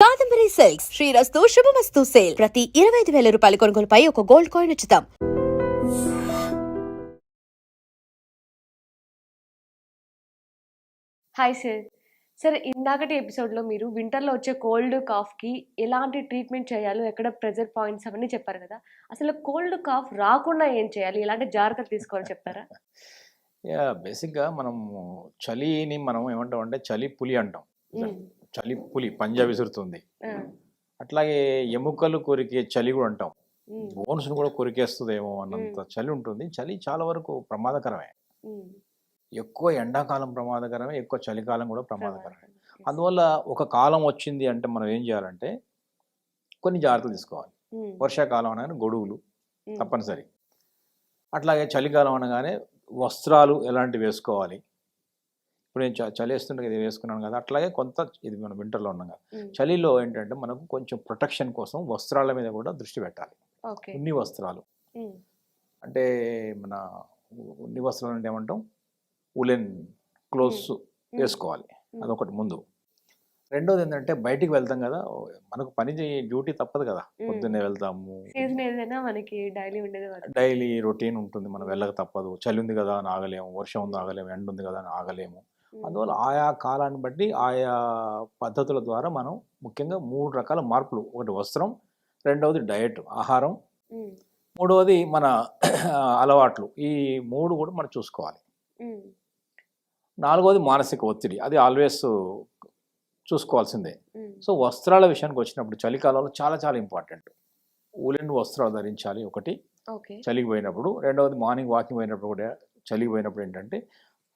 Kadambari silks శ్రీరస్తు శుభమస్తు sale ప్రతి 25,000 రూపాయల కొనుగోలుపై ఒక గోల్డ్ కాయిన్ ఉచితం. Hi sir. సార్ ఇందాకటి ఎపిసోడ్‌లో మీరు వింటర్‌లో వచ్చే కోల్డ్, కాఫ్‌కి ఎలాంటి ట్రీట్మెంట్ చేయాలో, ఎక్కడ ప్రెజర్ పాయింట్స్ అవన్నీ చెప్పారు కదా! అసలు కోల్డ్, కాఫ్ రాకుండా ఏం చేయాలి? ఎలాంటి జాగ్రత్తలు తీసుకోవాలో చెప్తారా? బేసిక్‌గా మనము చలిని మనం ఏమంటామంటే చలి పులి అంటాం. హ్మ్. చలి పులి పంజా విసురుతుంది. ఆ! అట్లాగే ఎముకలు కొరికే చలి కూడా అంటాం. హ్మ్. బోన్స్‌ని కూడా కొరికేస్తదేమో అన్నంత చలి ఉంటుంది. చలి చాలా వరకు ప్రమాదకరమే. హ్మ్. ఎక్కువ ఎండాకాలం ప్రమాదకరమే, ఎక్కువ చలికాలం కూడా ప్రమాదకరమే. ప్రమాదకరం. యెస్. అందువల్ల ఒక కాలం వచ్చింది అంటే మనం ఏం చేయాలంటే కొన్ని జాగ్రత్తలు తీసుకోవాలి. హ్మ్. వర్షాకాలం అనగానే గొడుగులు హ్మ్. తప్పనిసరి. అట్లాగే చలికాలం అనగానే వస్త్రాలు ఎలాంటివి వేసుకోవాలి. ఇప్పుడు నేను చలేస్తుంటే ఇది వేసుకున్నాను కదా! అట్లాగే కొంత ఇది మనం వింటర్‌లో ఉన్నాం కదా! హ్మ్. చలిలో ఏంటంటే మనకు కొంచెం ప్రొటెక్షన్ కోసం వస్త్రాల మీద కూడా దృష్టి పెట్టాలి. ఓకే. ఉన్ని వస్త్రాలు. హ్మ్. అంటే మన ఉన్ని వస్త్రాలు అంటే ఏమంటాం? ఉలెన్ క్లోత్స్ హ్మ్. వేసుకోవాలి. హ్మ్. అదొకటి ముందు. రెండోది ఏంటంటే బయటికి వెళ్తాం కదా! మనకు డ్యూటీ తప్పదు కదా! హ్మ్. పొద్దున్నే వెళ్తాము. సీజన్ ఏదైనా మనకి డైలీ ఉండేదే వర్క్. డైలీ రొటీన్ ఉంటుంది. మనం హ్మ్. వెళ్ళక తప్పదు. చలి ఉంది కదా అని ఆగలేము. వర్షం ఉంది ఆగలేము. ఎండ ఉంది కదా అని ఆగలేము. హ్మ్. అందువల్ల ఆయా కాలాన్ని బట్టి ఆయా పద్ధతుల ద్వారా మనం ముఖ్యంగా 3 రకాల మార్పులు. ఒకటి వస్త్రం, రెండవది డయట్ ఆహారం, హ్మ్. మూడవది మన అలవాట్లు. ఈ 3 కూడా మనం చూసుకోవాలి. హ్మ్. నాలుగవది మానసిక ఒత్తిడి. అది ఆల్వేస్ చూసుకోవాల్సిందే. హ్మ్. సో, వస్త్రాల విషయానికి వచ్చినప్పుడు చలికాలంలో చాలా చాలా ఇంపార్టెంట్. ఉలెన్ వస్త్రాలు ధరించాలి ఒకటి. ఓకే. చలికి పోయినప్పుడు. రెండవది మార్నింగ్ వాకింగ్ పోయినప్పుడు కూడా చలికి పోయినప్పుడు ఏంటంటే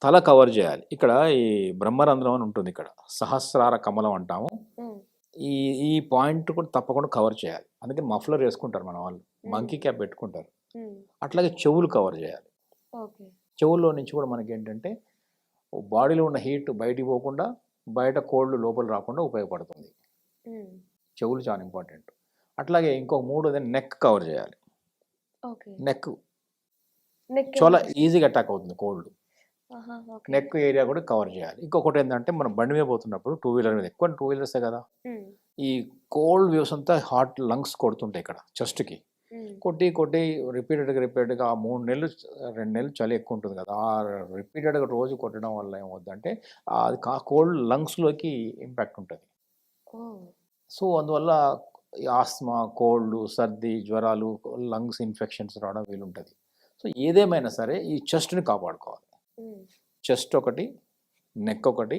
తల కవర్ చేయాలి. ఇక్కడ ఈ బ్రహ్మరంధ్రం అని ఉంటుంది ఇక్కడ. సహస్రార కమలం అంటాము. హ్మ్. ఈ ఈ పాయింట్ కూడా తప్పకుండా కవర్ చేయాలి. అందుకని మఫ్లర్ వేసుకుంటారు మన వాళ్ళు. హ్మ్. మంకీ క్యాప్ పెట్టుకుంటారు. హ్మ్. అట్లాగే చెవులు కవర్ చేయాలి. ఓకే. చెవుల్లో నుంచి కూడా మనకేంటంటే బాడీలో ఉన్న హీట్ బయటికి పోకుండా, బయట కోల్డ్ లోపల రాకుండా ఉపయోగపడుతుంది. హ్మ్. చెవులు చాలా ఇంపార్టెంట్. అట్లాగే ఇంకొక మూడోది నెక్ కవర్ చేయాలి. ఓకే. నెక్ నెక్ చాలా ఎందుకు? ఈజీగా అటాక్ అవుతుంది కోల్డ్. ఆహా! ఓకే. నెక్ ఏరియా కూడా కవర్ చేయాలి. ఇంకొకటి ఏంటంటే మనం బండి మీద పోతున్నప్పుడు టూ వీలర్ మీద ఎక్కువ టూ వీలర్సే కదా! హ్మ్. ఈ కోల్డ్ వేవ్స్ అంతా హాట్ లంగ్స్ కొడుతుంటాయి ఇక్కడ చెస్ట్‌కి. హ్మ్. కొట్టి రిపీటెడ్‌గా ఆ 3 నెలలు 2 నెలలు చలి ఎక్కువ ఉంటుంది కదా! ఆ రిపీటెడ్‌గా రోజు కొట్టడం వల్ల ఏమవుద్దంటే అది కోల్డ్ లంగ్స్‌లోకి ఇంపాక్ట్ ఉంటది. ఓహ్! సో, అందువల్ల ఈ ఆస్త్మా, కోల్డ్, సర్ది, జ్వరాలు, లంగ్స్ ఇన్ఫెక్షన్స్ రావడం వీలుంటది. సో, ఏదేమైనా సరే ఈ చెస్ట్‌ని కాపాడుకోవాలి. హ్మ్. చెస్ట్ ఒకటి, నెక్ ఒకటి,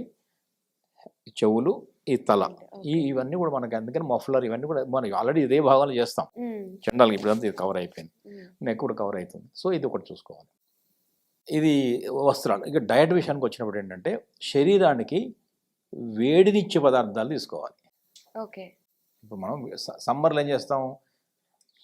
చెవులు, ఈ తల. హెడ్. ఓకే. ఇవన్నీ కూడా మనకి అందుకని మఫ్లర్ ఇవన్నీ కూడా మనం ఆల్రెడీ ఇదే భాగాలు చేస్తాం. హ్మ్. జనరల్‌గా ఇప్పుడంతా ఇది కవర్ అయిపోయింది. హ్మ్. నెక్ కూడా కవర్ అయితుంది. సో, ఇది ఒకటి చూసుకోవాలి. ఇది వస్త్రాలు. ఇక డయట్ విషయానికి వచ్చినప్పుడు ఏంటంటే శరీరానికి వేడినిచ్చే పదార్థాలు తీసుకోవాలి. ఓకే. ఇప్పుడు మనం సమ్మర్‌లో ఏం చేస్తాం?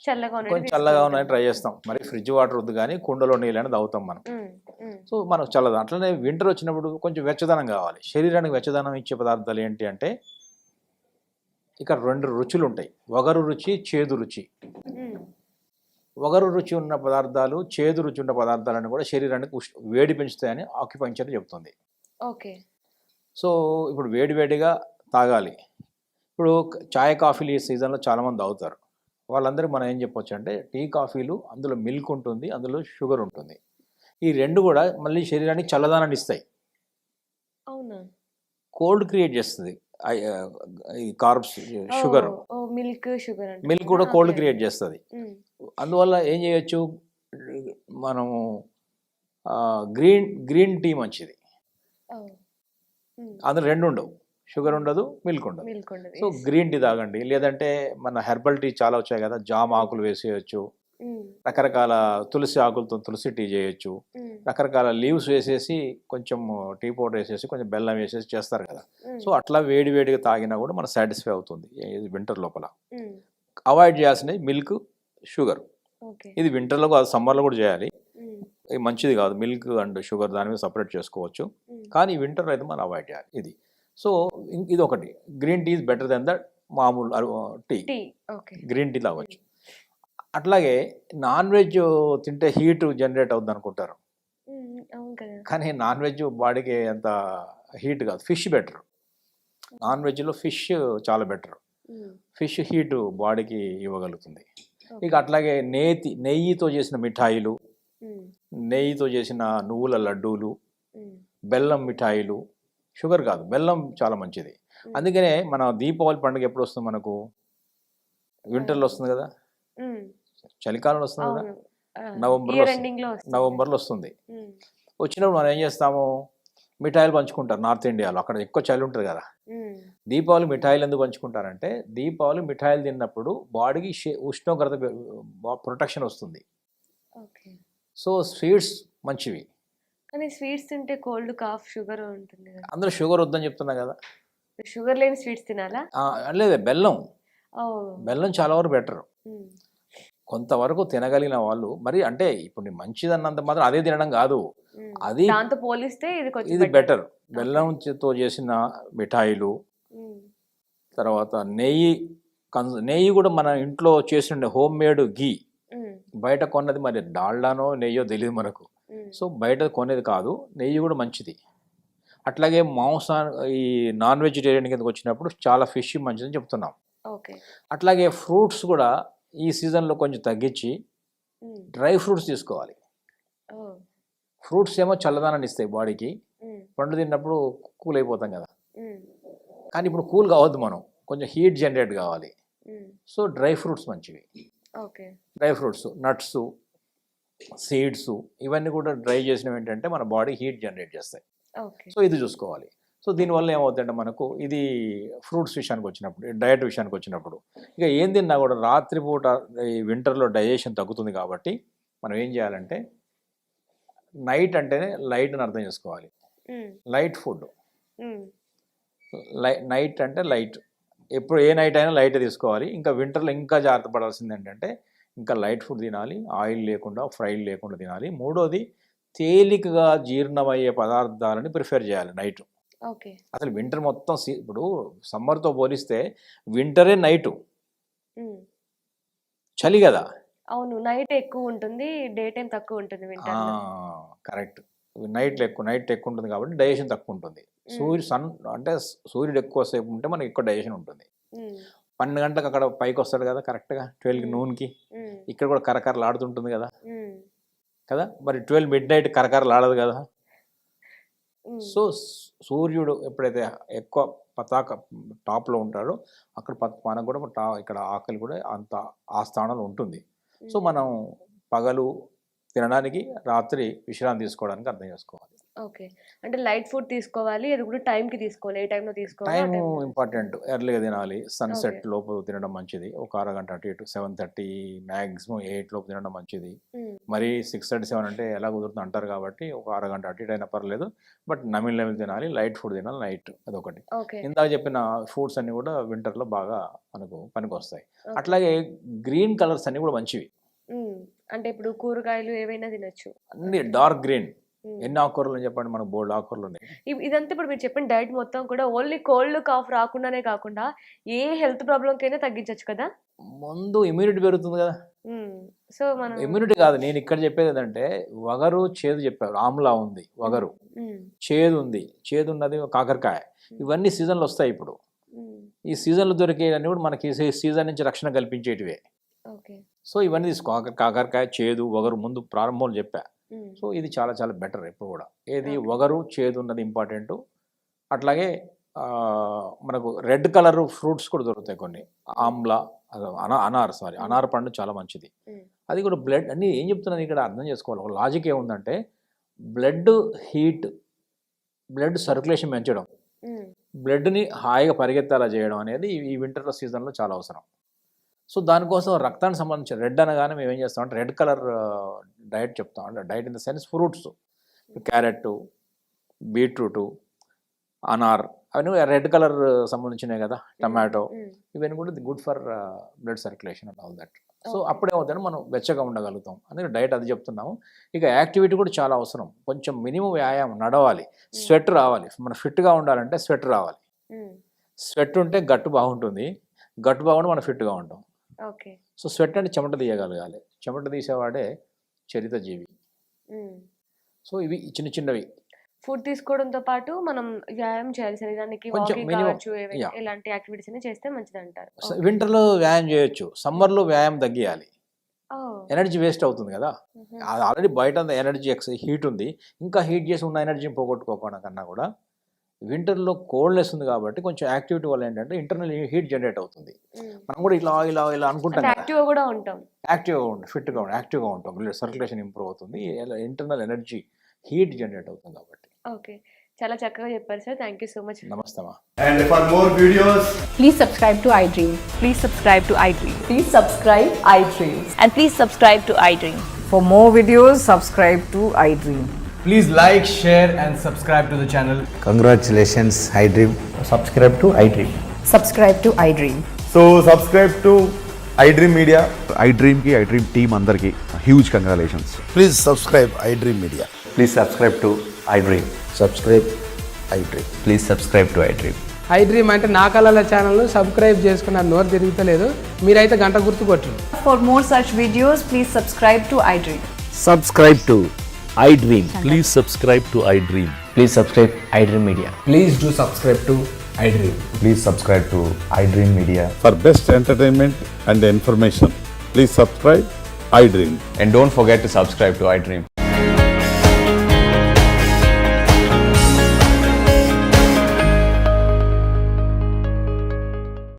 చల్లగా ఉండేవి కొంచెం చల్లగా తీసుకుంటాం. ఉన్నాయని ట్రై చేస్తాం. మరి ఫ్రిడ్జ్ వాటర్ వద్దు గానీ కుండలో నీళ్ళని తాగుతాం మనం. హ్మ్. హ్మ్. సో, మనకు చల్లదు. అట్లనే వింటర్ వచ్చినప్పుడు కొంచెం వెచ్చదనం కావాలి. శరీరానికి వెచ్చదనం ఇచ్చే పదార్థాలు ఏంటి అంటే ఇక్కడ 2 రుచులుంటాయి. వగరు రుచి, చేదు రుచి. హ్మ్. వగరు రుచి ఉన్న పదార్థాలు, చేదు రుచి ఉన్న పదార్థాలను కూడా శరీరానికి వేడి పెంచుతాయని ఆక్యుపంక్చర్ చెప్తుంది. ఓకే. సో, ఇప్పుడు వేడిగా తాగాలి. ఇప్పుడు చాయ్, కాఫీలు ఈ సీజన్‌లో చాలామంది తాగుతారు. వాళ్ళందరికీ మనం ఏం చెప్పొచ్చంటే టీ, కాఫీలు అందులో మిల్క్ ఉంటుంది. అందులో షుగర్ ఉంటుంది. ఈ 2 కూడా మళ్ళీ శరీరానికి చల్లదనాన్ని ఇస్తాయి. అవునా? కోల్డ్ క్రియేట్ చేస్తది. అయ్ ఆహ్, ఈ కార్బ్స్, ఓహ్! షుగర్. ఓహ్! మిల్క్, షుగర్ అంటారు మిల్క్ కదా! కూడా ఓకే. కోల్డ్ క్రియేట్ చేస్తది. హ్మ్. అందువల్ల ఏం చేయొచ్చు? మనము గ్రీన్ టీ మంచిది. ఓహ్! హ్మ్. అందులో 2 ఉండవు. షుగర్ హ్మ్. ఉండదు, మిల్క్ ఉండదు. మిల్క్ ఉండదు. So, yes. గ్రీన్ టీ తాగండి. లేదంటే మన హెర్బల్ టీ చాలా వచ్చాయి కదా! జామ హ్మ్. ఆకులు వేసేయొచ్చు. హ్మ్. రకరకాల తులసి ఆకులతో తులసి టీ చేయొచ్చు. హ్మ్. రకరకాల లీవ్స్ వేసేసి కొంచెం టీ పౌడర్ వేసేసి కొంచెం బెల్లం వేసేసి చేస్తారు కదా! హ్మ్. సో, అట్లా వేడిగా తాగినా కూడా మనకు సాటిస్ఫై అవుతుంది. ఇది వింటర్ లోపల. హ్మ్. అవాయిడ్ చేయాల్సినవి మిల్క్, షుగర్. ఓకే. ఇది వింటర్‌లో కాదు సమ్మర్‌లో కూడా చేయాలి. హ్మ్. ఇది మంచిది కాదు. మిల్క్ అండ్ షుగర్ దాని మీద సెపరేట్ చేసుకోవచ్చు. హ్మ్. కానీ వింటర్‌లో అయితే మనం అవాయిడ్ చేయాలి ఇది. సో, ఇదొకటి. Green tea is better than the మామూలు tea. Tea. Okay. Green tea hmm. తాగొచ్చు. అట్లాగే నాన్ వెజ్ తింటే హీట్ జనరేట్ అవుద్దనుకుంటారు. హ్మ్. అవును కదా! కానీ నాన్ వెజ్ బాడీకి అంత హీట్ కాదు. Fish better. నాన్ వెజ్‌లో ఫిష్ చాలా బెటర్. ఫిష్ హీట్ బాడీకి ఇవ్వగలుగుతుంది. ఇక అట్లాగే నెయ్యితో చేసిన మిఠాయిలు, నెయ్యితో చేసిన నువ్వుల లడ్డూలు, బెల్లం మిఠాయిలు, షుగర్ కాదు బెల్లం చాలా మంచిది. అందుకనే మన దీపావళి పండుగ ఎప్పుడు వస్తుంది మనకు? వింటర్లో వస్తుంది కదా, చలికాలంలో వస్తుంది కదా, నవంబర్లో వస్తుంది. వచ్చినప్పుడు మనం ఏం చేస్తాము, మిఠాయిలు పంచుకుంటారు. నార్త్ ఇండియాలో అక్కడ ఎక్కువ చలి ఉంటుంది కదా. దీపావళి మిఠాయిలు ఎందుకు పంచుకుంటారంటే దీపావళి మిఠాయిలు తిన్నప్పుడు బాడీకి ఉష్ణోగ్రత ప్రొటెక్షన్ వస్తుంది. సో స్వీట్స్ మంచివి. కానీ స్వీట్స్ తింటే కోల్డ్ కాఫ్ షుగర్ ఉంటుంది కదా. అందరూ షుగర్ వద్దని చెప్తున్నా కదా. షుగర్ లేని స్వీట్స్ తినాలా? లేదు, బెల్లం చాలా వరకు బెటర్. కొంతవరకు తినగలిగిన వాళ్ళు మరి, అంటే ఇప్పుడు మంచిదన్నంత మాత్రం అదే తినడం కాదు, అది దాంతో పోలిస్తే ఇది బెటర్. బెల్లంతో చేసిన మిఠాయిలు, తర్వాత నెయ్యి కూడా మన ఇంట్లో చేసిన హోమ్ మేడ్ గీ, బయట కొన్నది మరి డాల్డానో నెయ్యో తెలియదు మనకు. సో బయట కొనేది కాదు, నెయ్యి కూడా మంచిది. అట్లాగే ఈ నాన్ వెజిటేరియన్ కిందకి వచ్చినప్పుడు చాలా ఫిష్ మంచిదని చెప్తున్నాం. అట్లాగే ఫ్రూట్స్ కూడా ఈ సీజన్లో కొంచెం తగ్గించి డ్రై ఫ్రూట్స్ తీసుకోవాలి. ఫ్రూట్స్ ఏమో చల్లదనాన్ని ఇస్తాయి బాడీకి, పండు తిన్నప్పుడు కూల్ అయిపోతాం కదా. కానీ ఇప్పుడు కూల్ కావద్దు, మనం కొంచెం హీట్ జనరేట్ కావాలి. సో డ్రై ఫ్రూట్స్ మంచివి. డ్రై ఫ్రూట్స్, నట్స్, సీడ్స్ ఇవన్నీ కూడా డ్రై చేసినవి ఏంటంటే మన బాడీ హీట్ జనరేట్ చేస్తాయి. సో ఇది చూసుకోవాలి. సో దీనివల్ల ఏమవుతుందంటే మనకు ఇది ఫ్రూట్స్ విషయానికి వచ్చినప్పుడు, డయట్ విషయానికి వచ్చినప్పుడు ఇక ఏం తిన్నా కూడా రాత్రిపూట ఈ వింటర్లో డైజెషన్ తగ్గుతుంది కాబట్టి మనం ఏం చేయాలంటే నైట్ అంటేనే లైట్ అని అర్థం చేసుకోవాలి. లైట్ ఫుడ్, నైట్ అంటే లైట్, ఎప్పుడు ఏ నైట్ అయినా లైట్ తీసుకోవాలి. ఇంకా వింటర్లో ఇంకా జాగ్రత్త పడాల్సింది ఏంటంటే ఇంకా లైట్ ఫుడ్ తినాలి, ఆయిల్ లేకుండా, ఫ్రైడ్ లేకుండా తినాలి. మూడోది తేలికగా జీర్ణమయ్యే పదార్థాలని ప్రిఫర్ చేయాలి నైట్. అసలు వింటర్ మొత్తం ఇప్పుడు సమ్మర్తో పోలిస్తే వింటరే నైటు చలి కదా. అవును, నైట్ ఎక్కువ ఉంటుంది, డే టైం తక్కువ ఉంటుంది వింటర్లో. కరెక్ట్, నైట్ ఎక్కువ ఉంటుంది కాబట్టి డైజెషన్ తక్కువ ఉంటుంది. సూర్యుడు ఎక్కువసేపు ఉంటే మనకి ఎక్కువ డైజెషన్ ఉంటుంది. 12 గంటలకు అక్కడ పైకి వస్తాడు కదా కరెక్ట్గా, 12 నూన్కి ఇక్కడ కూడా కరకరలు ఆడుతుంటుంది కదా కదా. మరి 12 మిడ్ నైట్ కరకరలు ఆడదు కదా. సో సూర్యుడు ఎప్పుడైతే ఎక్కువ పతాక టాప్లో ఉంటాడో అక్కడ మనకు కూడా ఇక్కడ ఆకలి కూడా అంత ఆ స్థానంలో ఉంటుంది. సో మనం పగలు తినడానికి, రాత్రి విశ్రాంతి తీసుకోవడానికి అర్థం చేసుకోవాలి. ఓకే, అంటే లైట్ ఫుడ్ తీసుకోవాలి, అది కూడా టైంకి తీసుకోవాలి. ఏ టైంలో తీసుకోవాలి? Time important. ఎర్లీగా తినాలి, సన్సెట్ లోపు తినడం మంచిది. ఒక అరగంట అటు ఇటు, 7:30 మ్యాక్సిమం 8 లోపు తినడం మంచిది. మరి 6:37 అంటే ఎలా కుదురుతుంది అంటారు కాబట్టి ఒక అరగంట అటు ఇటు అయినా పర్లేదు, బట్ నమిలి తినాలి. లైట్ ఫుడ్ తినాలి నైట్, అదొకటి. ఇందాక చెప్పిన ఫుడ్స్ అన్ని కూడా వింటర్లో బాగా మనకు పనికి వస్తాయి. అట్లాగే గ్రీన్ కలర్స్ అన్ని కూడా మంచివి. అంటే ఇప్పుడు కూరగాయలు ఏవైనా తినొచ్చు, అన్ని డార్క్ గ్రీన్. ఎన్ని ఆకుకూరలు చెప్పండి, మనకు బోల్డ్ ఆకుకూరలు ఉన్నాయి. ఇదంతా ఇప్పుడు మీరు చెప్పిన డైట్ మొత్తం కూడా ఓన్లీ కోల్డ్ కాఫ్ రాకుండానే కాకుండా ఏ హెల్త్ ప్రాబ్లంకైనా తగ్గించవచ్చు కదా. ముందు ఇమ్యూనిటీ పెరుగుతుంది కదా. సో మనం ఇమ్యూనిటీ కాదు, నేను ఇక్కడ చెప్పేది ఏంటంటే వగరు చేదు చెప్పారు. ఆమ్లా ఉంది, వగరు, చేదు ఉంది, చేదు ఉన్నది కాకరకాయ. ఇవన్నీ సీజన్లు వస్తాయి. ఇప్పుడు ఈ సీజన్లు దొరికేవన్నీ కూడా మనకి సీజన్ నుంచి రక్షణ కల్పించేటివే. సో ఇవన్నీ తీసుకో, కాకరకాయ, చేదు, వగరు ముందు ప్రారంభంలో చెప్పా. సో ఇది చాలా చాలా బెటర్ ఎప్పుడు కూడా. ఏది వగరు, చేదు ఉన్నది ఇంపార్టెంట్. అట్లాగే మనకు రెడ్ కలర్ ఫ్రూట్స్ కూడా దొరుకుతాయి కొన్ని. ఆమ్లా, అనార్ పండు చాలా మంచిది. అది కూడా బ్లడ్ అన్ని ఏం చెప్తున్నాను ఇక్కడ అర్థం చేసుకోవాలి. ఒక లాజిక్ ఏముందంటే బ్లడ్ హీట్, బ్లడ్ సర్క్యులేషన్ పెంచడం, బ్లడ్ని హాయిగా పరిగెత్తేలా చేయడం అనేది ఈ వింటర్ సీజన్లో చాలా అవసరం. సో దానికోసం రక్తానికి సంబంధించిన రెడ్ అనగానే మేము ఏం చేస్తామంటే రెడ్ కలర్ డైట్ చెప్తాం. అంటే diet in the sense fruits, carrot, beetroot, అనార్ అవన్నీ రెడ్ కలర్ సంబంధించినవి కదా. టమాటో, ఇవన్నీ కూడా good for blood circulation and all that. So అప్పుడేమవుతుందంటే మనం వెచ్చగా ఉండగలుగుతాం. అందుకే డైట్ అది చెప్తున్నాము. ఇక యాక్టివిటీ కూడా చాలా అవసరం. కొంచెం మినిమం వ్యాయామం, నడవాలి, స్వెట్ రావాలి. మనం ఫిట్గా ఉండాలంటే స్వెట్ రావాలి. స్వెట్ ఉంటే గట్టు బాగుంటుంది, గట్టు బాగుంటే మనం ఫిట్గా ఉంటాం. సో స్వెట్ అంటే చెమట తీయగలగాలి, చెమట తీసేవాడే చరిత జీవి. సో ఇవి చిన్న చిన్నవి. ఫుడ్ తీసుకోవడంతో పాటు మనం వ్యాయామం చేయాలి శరీరానికి, కొంచెం వాకింగ్ minimum, కావచ్చు, yeah. ఎలాంటి యాక్టివిటీస్ అయినా చేస్తే మంచిదంటారు. వింటర్లో వ్యాయామం చేయొచ్చు, సమ్మర్లో వ్యాయామం తగ్గియాలి. ఓహ్! ఎనర్జీ వేస్ట్ అవుతుంది కదా. హుహు. అది ఆల్రెడీ బయట అంత ఎనర్జీ హీట్ ఉంది, ఇంకా హీట్ చేసి ఉన్న ఎనర్జీని పోగొట్టుకోకుండా కన్నా కూడా వింటర్లో కోల్డ్నెస్ ఉంది కాబట్టి కొంచెం యాక్టివిటీ వల్ల ఏంటంటే ఇంటర్నల్ హీట్ జనరేట్ అవుతుంది. హ్మ్. మనం కూడా ఇలా ఇలా ఇలా అనుకుంటాం అంటే కదా, యాక్టివ్‌గా కూడా ఉంటాం. యాక్టివ్గా ఉండి ఫిట్గా ఉండి యాక్టివ్గా ఉంటాం, సర్క్యులేషన్ ఇంప్రూవ్ అవుతుంది, ఇంటర్నల్ ఎనర్జీ హీట్ జనరేట్ అవుతుంది కాబట్టి. ఓకే. చాలా చక్కగా చెప్పారు sir. Thank you so much. నమస్తే అమ్మా. And for more videos, Please subscribe to iDream. Please subscribe to iDream. Please subscribe iDream. And please subscribe to iDream. For more videos, subscribe to iDream. please like, share, and subscribe to the channel. Congratulations, iDream. Subscribe to iDream. Subscribe to iDream. So, subscribe to iDream Media. iDream team అందరికి huge congratulations. Please subscribe iDream Media. Please subscribe to iDream. Subscribe iDream. Please subscribe to iDream. iDream అంటే నా కళల ఛానల్ను subscribe చేసుకున్న నోరు తిరుగుతలేదు, మీరైతే గంట గుర్తు కొట్టండి. For more such videos, please subscribe to iDream. Subscribe to iDream. Please subscribe to iDream. Please subscribe iDream Media. Please do subscribe to iDream. Please subscribe to iDream Media. For best entertainment and information, please subscribe iDream. And don't forget to subscribe to iDream.